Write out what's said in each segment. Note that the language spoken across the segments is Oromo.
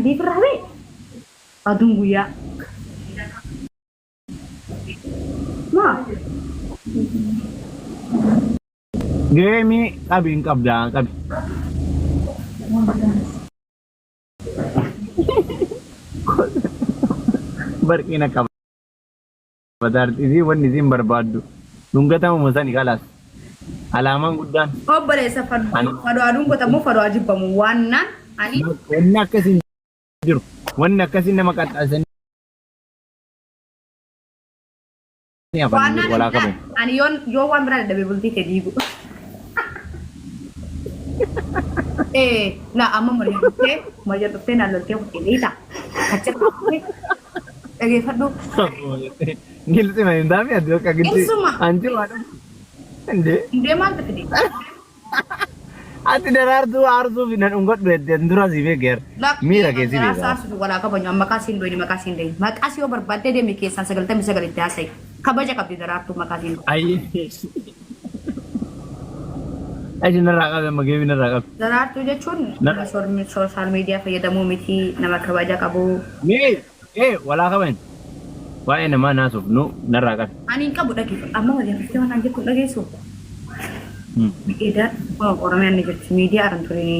دي في الرهبة أدون ويا ما جيمي أبين كبدان كب بركينا كب بدار تيجي ونسيم بربادو نونغتا ممساني خلاص alaman guddaan obboleessa fadhu aduun qotamu fadhu ajibbamu waannaan ani wanni akkasiin jiru wanni akkasiin nama qaxxaasanii afaan jiru walaa qaban. ani yoo waan biraa dadhabee bultii kee diigu. La amma Maria dhuftee naan loltee fuutee dhiita. Kachirraa dhageeffadhu. Gilti ma hin taane adii akka gilti. Insuma. Anti waadha. Indee maal tafe dee? Ati daraartuu aarsuu fi nan ungodhu edden dura si beekeer. Miira keessi beekaa. Saasutu walaa qabanyu maqaa siin doyni maqaa siin doyni maqaa si yoo barbaaddee deeme keessaan 99 itti haasa'i. Kabaja qabdi daraartuu maqaa siin doyni. Ayyee. Aji narraa qabe mageebi narraa qabe. Daraartuu jechuun sooshaal miidiyaa fayyadamuu miti nama kabaja qabu. Walaa qaban. Waa'ee namaa naasuuf nu narraa qabe. Ani hin qabu dhageeffatu amma walii hafiftee waan an jettu dhageessu. Eda Oromiyaan ni jirti miidiyaa aran turini.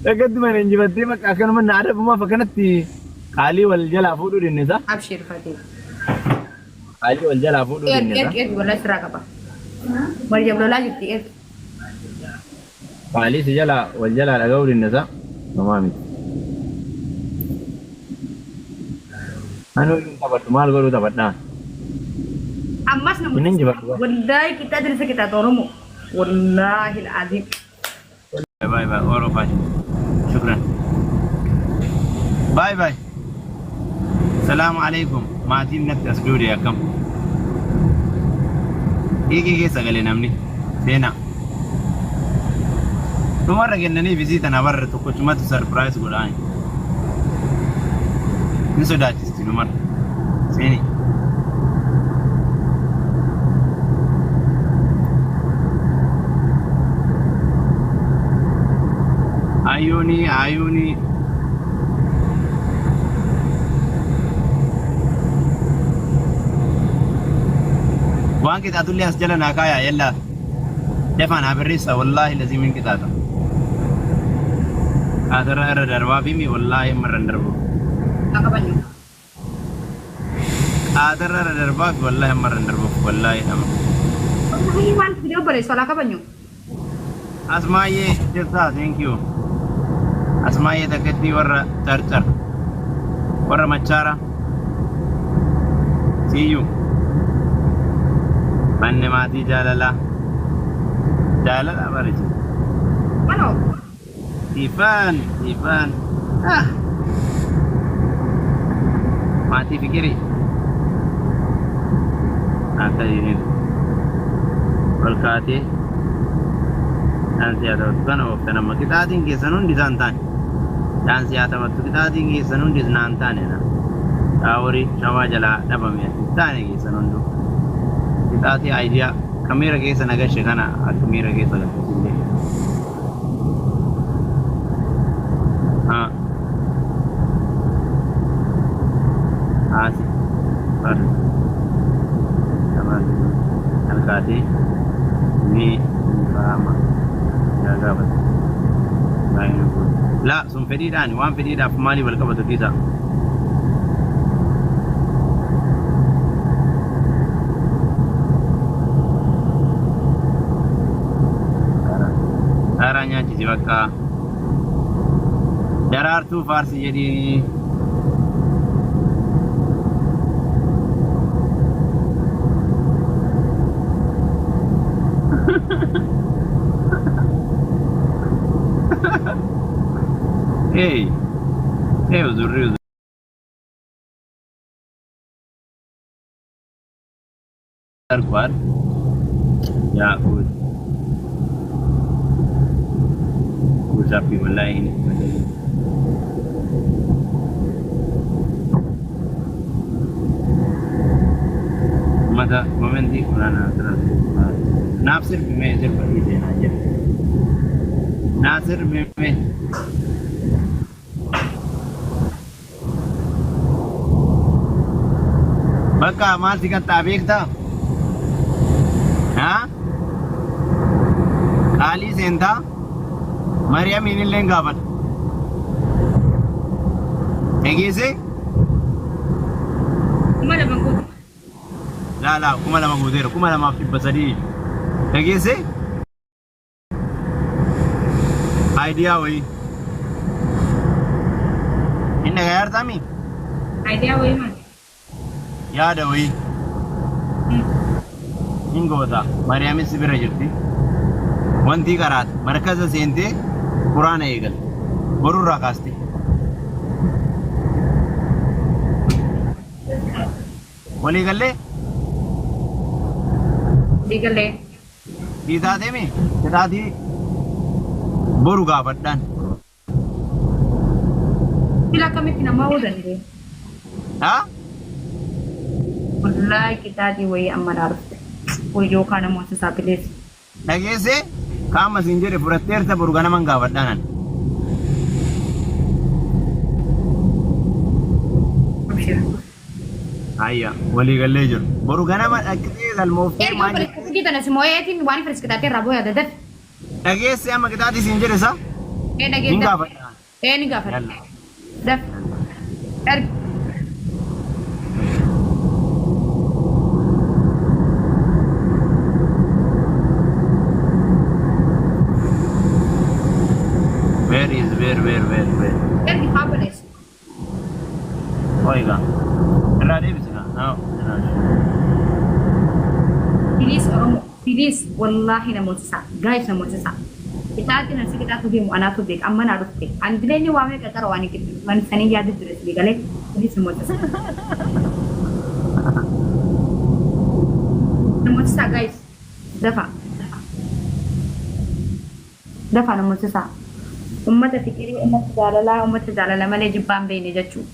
Dhagatti mana injifattee bakka akkanuma na adabumaaf akkanatti qaalii wal jalaa fuudhuu dinnisaa. Abshir fatee. Qaalii wal jalaa fuudhuu dinnisaa. Ergi walaa sirraa qaba. Wal jablolaa jirti ergi. Qaalii si jalaa wal jalaa dhaga'uu dinnisaa. Namaa miti. Anu hin taphadhu maal godhuu taphadhaa. Ammas namoota wallahi kita dirisa kita Oromoo wallahi alazim. Bye bye Orofai. Shukran. Bye bye. Assalamu alaikum. Maatiin natti as duude akkam. Eegee keessa galee namni seenaa. Dhumarra kennanii visiita na barra tokkochumatti sarpiraayis godhaani. Ni sodaachisti dhumarra. Seeni. Ayuni. Waan kita tulli as jala naa kaayaa yalla. Dafaan habirreessa wallaahi lazii min qixaata. Asirra irra darbaa fi mi wallaahi marra hin darbu. Akabanyu. Asirra irra darbaa fi wallaahi marra hin darbu wallaahi nama. Wallahi waan video bareessu ala akabanyu. Asmaayyee jirtaa thank you. Asmaayyee takkatti warra carcar warra machaara see you. Manni maatii jaalalaa bareecha. Ano? Ifaan. Maatii fikiri. Akka jirin. Ol kaatee daansii haa ta'u kana ooftan amma qixaatiin keessan hundi isaan taane. Daansii haa ta'u qixaatiin keessan hundi isaan taane. Xaaworii shawaa jalaa dhabame taane keessan hundu. Qixaatii aayidiyaa kamiira keessa nagashe kana akka miira keessa lakkisiillee. Haasi. Barri. Tabaati. Alkaatee. Ni fahama. Yaa gaafata. Baay'ee nu godhu. Laa sun fedhiidhaan waan fedhiidhaaf maalii wal qabatu dhiisa. Daaraa nyaachisi bakka. Daraartuu faarsi jedhii. Hey, uzurri. Kuat, ya good. Sapi lain. Mata momen di kurana terus. Nafsir bime sir bagi aja. Nasir Meme. Bakka maal si kattaa beektaa? Haa? Qaalii seentaa? Mariyaamiin illee hin gaafadha. Egeesse? Kuma lama guutuu. Laa 2,000 guuteera 2,300. Egeesse? Idea wayii. Inni gayaartaami? Idea wayii maali? Yaada wayii. Hin goota. Mariyaamis si bira jirti. Wanti karaata. Markaza seentee quraana eegal. Borurraa kaaste. Walii gallee? Digalee. Biitaateemi? Kitaatii boru gaafadhaan. Bila akkamitti nama hoo danda'e? Haa? Wallahi kitaatii wayii amma dhaarufte. Wayyoo kaa namoota isaa bileessi. Dhageesse? Kaama siin jedhe fudhatteerta boru ganaman gaafadhaan. Ayya, walii gallee jiru. Boru ganama dhaqxee galmooftee Erga firiskii tana simooyeetiin waan firiskitaatee irraa booya dadaf. dhageesse amma kitaatii siin jedhe sa? Hin gaafadhaan. Ni gaafadha. Daf. Erga. Where? Erga haa baleessu. Oiga. Irraa deebisina. Bilis Oromoo. Bilis wallahi namoota isaa. Gaayis namoota isaa. Kitaatiin asi kitaatu deemu anaatu beeka amma naa dhufte. Ani dileenyi waamee qaxara waan eeggatu. Waan sanii yaadu jira si galee. Bilis namoota isaa. Namoota isaa gaayis. Dafa. Dafa namoota isaa. Ummata fikirii, ummata jaalalaa malee jibbaan beekne jechuudha.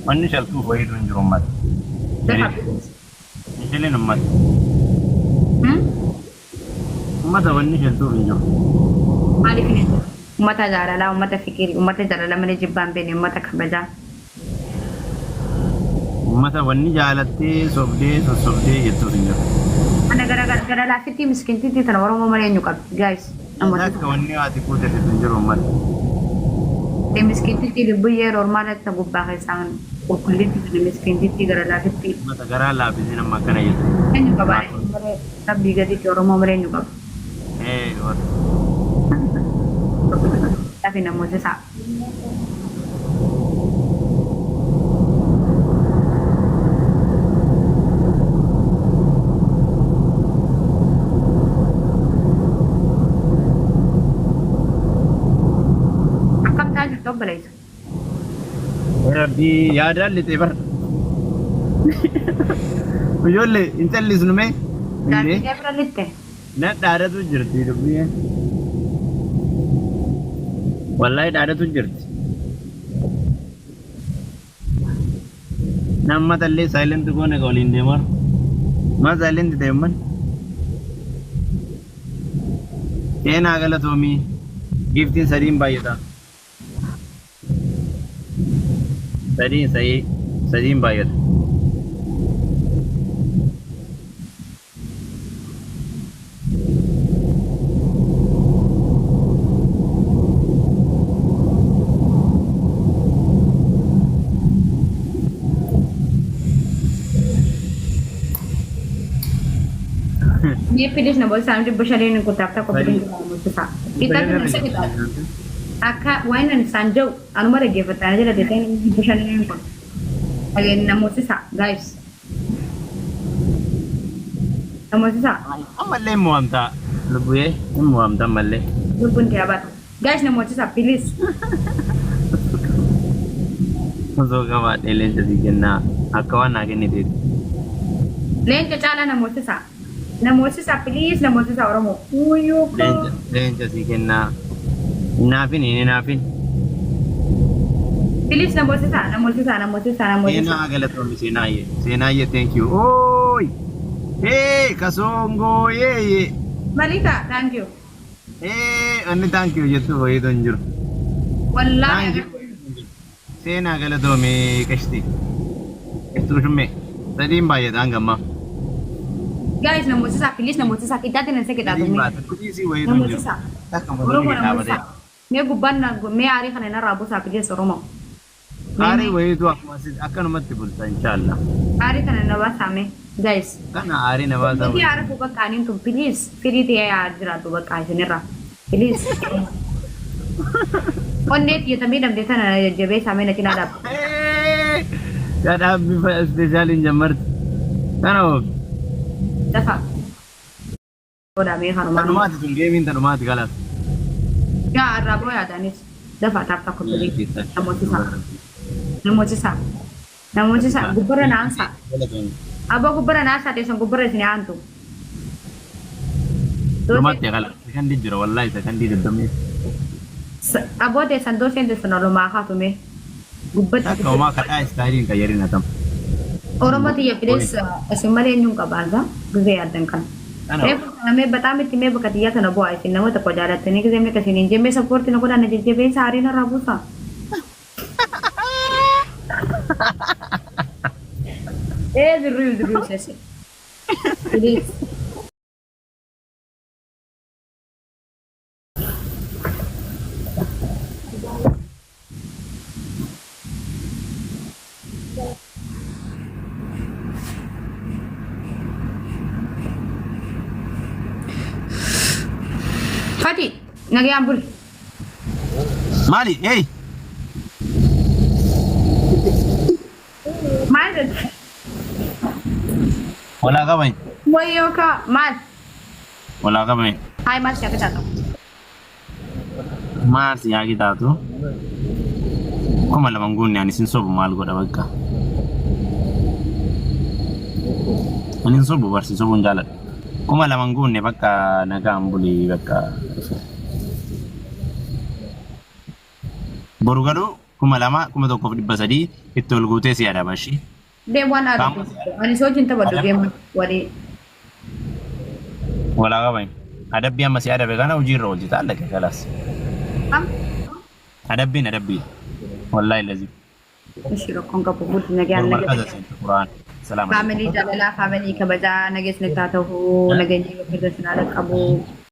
Wanni shaltuu fayyadu hin jiru ummata. Dafa. Ishiliin ummata. Ummata wanni shaltuu hin jiru. Maaliif hin jiru? Ummata jaalalaa, ummata fikirii, ummata jaalalaa malee jibbaan beekne, ummata kabajaa. Ummata wanni jaalattee sobdee sossobdee jettuuf hin jiru. Ana gara laafitti miskintitti tana Oromoo malee eenyu qabdi gaayis. Akka wanni ati kuuteessitu hin jiru ummata. Miskintitti lubbuyyee normaala akka gubbaa keessaan qulqullitti tana miskintitti gara laafitti. Ummata garaa laaffisee nama akkana jettu. Eenyu qabaa rabbii gaditti Oromoo malee eenyu qabu. Tapi namoota isaa. Akkam ta'a jirtu obboleessa? Rabbii yaadaan lixee bara. Ijoollee hin callisnu mee? Daandii bira litte. Na dhaadatu jirti dubbii. Wallahi dhaadatu jirti. Nama tallee silent goone ka waliin deeman. Ma silent deeman. Seenaa galatoomii giftiin sadiin baay'ata. Sadiin baay'ata. Dia pilih nombor sampai bersyariah dengan kotak tak kopi kita. Kita tu bisa kita. Aka wainan sanjau, anu mana dia bertanya je lah dia tanya bersyariah dengan kotak. Lagi nombor sisa, guys. Nombor sisa. Amalle muamta, lebih muamta malle. Berbun dia abad. Guys nombor sisa pilih. Masuk kawan elen jadi kena akawan lagi ni dia. Lain kecala nombor sisa. Nombor sisa please, nombor sisa Oromoo. Uyuh. Leen jadi kena naafin ini naafin. Please nombor sisa. Seenaa galatoomii seenaayyee thank you. Oi! Hey kasongo yeye. Malika, thank you. Wanni taankii hojjetu wayiitu hin jiru. Wallaahi. Seenaa galatoomee qashtii. Qashtuu shummee. Sadiin baay'ataan gamma. Guys, namoota isaa please namoota isaa qixxaatti nan seqidhaa tumee. Kudiisii wayiitu hin jiru. Oromoo namoota isaa. Mee gubbaan mee aarii kana narraa buusaa please Oromoo. Aarii wayiitu akkanumatti bulta inshallah. Aarii kana na baasaame guys. Kana aarii na baasaame. Wanti aarii fuuqa qaaniin tun please firii ta'ee yaa jiraatu bakka isinirraa. Please. Onnee xiyyatamee damdee tana jajjabee saamee na cinaa dhaabba. Gadhaaf bifa ispeeshaaliin jammarti. Kana oofi. Dafa. Godhamee hanumaan. Tanumaati tun geemiin tanumaati kalaas. Yaa arraaboo yaadaanis. Dafa taaptaa kutubii. Namooti isaa. Namooti isaa. Namooti isaa gubbarra naansaa. Aboo gubbarra naansaa teessan gubbarra isin aantu. Tanumaatti kala. Sekandii jira wallaahi sekandii dadhabnee. Aboo teessan dooseen teessan olumaa kaatume. Gubbatti. Akka homaa kadhaa istaayiliin qayyarin hatam. Oromoo tiyya fides isin malee eenyuun qabaasa gisee yaaddan kan. Reefu sanamee bataam itti mee bakka tiyya kana bu'aa isin namoota koo jaalattanii gisee mee kasiin hin jemmee sappoortii na godhaan na jajjabee saarii narraa buusaa. Zirriu sese. Please. Fati, nagayaan bul. Maali, hey! Maal Walaa qabani. wayyoo ka maal? Walaa qabani. Haay maal siyaa kitaatu? Maal siyaa kitaatu? Kuma lama nguunni ani sin sobu maal godha bakka. Ani sobu barsi sobuun jaaladha. Kuma lama nguunne bakka nagaan bulii bakka. Boru gaduu kuma lama kuma tokkoof dhibba sadii itti ol guutee si yaada bashii. Deewwan aadu. Ani soojin taphadhu deemu walii. Walaa qabani. Adabbii amma si adabe kana hojiirra hojjeta allaqe kalaas. Adabbii. Wallahi lazim. Ishiro konka puputi nagayaan nagayaan. Quraan. Salaam. Family jaalalaa family kabajaa nageesni taa ta'uu nageenyi bakka sinaa qabu.